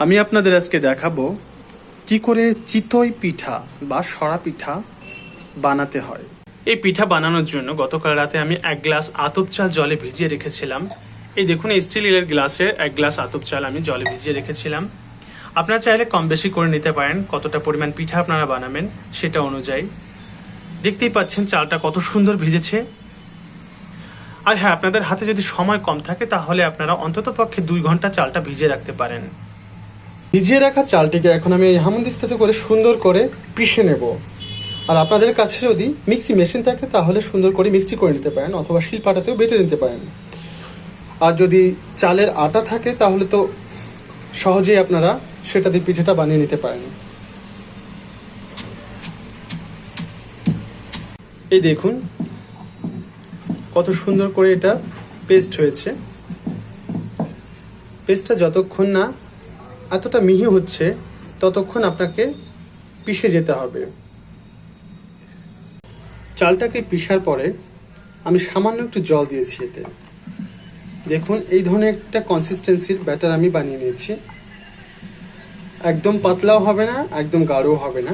আমি আপনাদের আজকে দেখাবো কি করে চিতই পিঠা বা সরা পিঠা বানাতে হয়। এই পিঠা বানানোর জন্য গতকাল রাতে আমি 1 গ্লাস আতপ চাল জলে ভিজিয়ে রেখেছিলাম। এই দেখুন, স্টিলের গ্লাসে 1 গ্লাস আতপ চাল আমি জলে ভিজিয়ে রেখেছিলাম। আপনারা চাইলে কম বেশি করে নিতে পারেন, কতটা পরিমাণ পিঠা আপনারা বানাবেন সেটা অনুযায়ী। দেখতেই পাচ্ছেন চালটা কত সুন্দর ভিজেছে। আর হ্যাঁ, আপনাদের হাতে যদি সময় কম থাকে তাহলে আপনারা অন্তত পক্ষে 2 ঘন্টা চালটা ভিজিয়ে রাখতে পারেন। ভিজিয়ে রাখা চালটিকে এখন আমি এই হামানদিস্তাতে করে সুন্দর করে পিষে নেব। আর আপনাদের কাছে যদি মিক্সি মেশিন থাকে তাহলে সুন্দর করে মিক্সি করে নিতে পারেন, অথবা শিলপাটাতেও বেটে নিতে পারেন। আর যদি চালের আটা থাকে তাহলে তো সহজেই আপনারা সেটা দিয়ে পিঠাটা বানিয়ে নিতে পারেন। এই দেখুন কত সুন্দর করে এটা পেস্ট হয়েছে। পেস্টটা যতক্ষণ না এতটা মিহি হচ্ছে ততক্ষণ আপনাকে পিষে যেতে হবে। চালটাকে পিষার পরে আমি সামান্য একটু জল দিয়েছি এতে। দেখুন এই ধরনের একটা কনসিস্টেন্সির ব্যাটার আমি বানিয়ে নিয়েছি। একদম পাতলাও হবে না, একদম গাঢ়ও হবে না।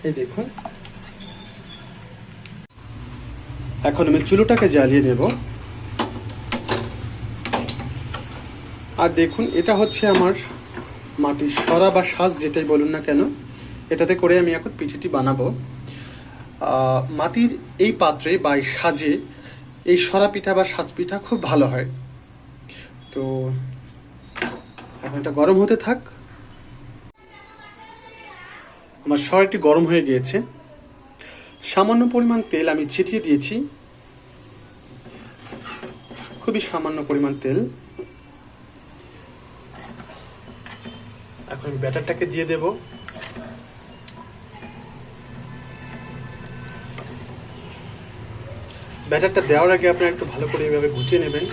এই দেখুন, এখন আমি চুলোটাকে জ্বালিয়ে নেব। আর দেখুন, এটা হচ্ছে আমার মাটির সরা বা সাজ, যেটাই বলুন না কেন, এটাতে করে আমি এখন পিঠাটি বানাবো। মাটির এই পাত্রে বা এই সাজে এই সরা পিঠা বা সাজ পিঠা খুব ভালো হয়। তো এখন এটা গরম হতে থাক। আমার সরাটি গরম হয়ে গিয়েছে। সামান্য পরিমাণ তেল আমি ছিটিয়ে দিয়েছি, খুবই সামান্য পরিমাণ তেল। এখন আমি ব্যাটারটাকে দিয়ে দেব। ব্যাটারটা দেওয়ার আগে আপনারা একটু ভালো করে এভাবে গুছিয়ে নেবেন।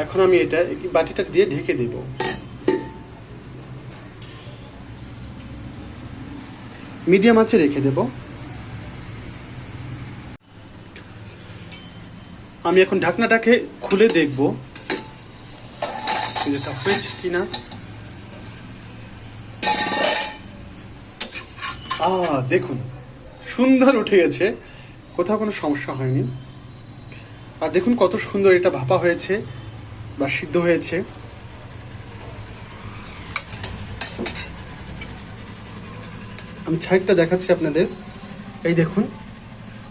এখন আমি এটা বাটিটা দিয়ে ঢেকে দেব। মিডিয়াম আঁচে রেখে দেব। আমি এখন ঢাকনাটাকে খুলে দেখব এটা হয়েছে কিনা। দেখুন সুন্দর উঠে গেছে, কোথাও কোনো সমস্যা হয়নি। আর দেখুন কত সুন্দর এটা ভাপা হয়েছে বা সিদ্ধ হয়েছে। আমি সাইডটা দেখাচ্ছি আপনাদের। এই দেখুন,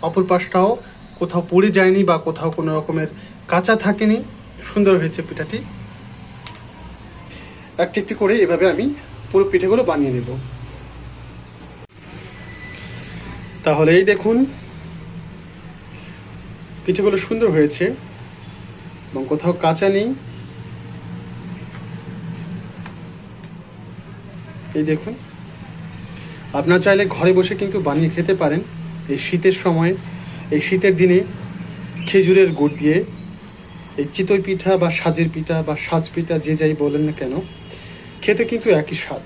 অপর পাশটাও কোথাও পুড়ে যায়নি বা কোথাও কোনো রকমের কাঁচা থাকেনি, সুন্দর হয়েছে পিঠাটি। একটি একটি করে এভাবে আমি পুরো পিঠেগুলো বানিয়ে নেব। তাহলে এই দেখুন পিঠেগুলো সুন্দর হয়েছে এবং কোথাও কাঁচা নেই। এই দেখুন, আপনারা চাইলে ঘরে বসে কিন্তু বানিয়ে খেতে পারেন। এই শীতের সময়, এই শীতের দিনে খেজুরের গুড় দিয়ে এই চিতই পিঠা বা সাজের পিঠা বা সাজ পিঠা যে যাই বলেন না কেন, খেতে কিন্তু একই স্বাদ।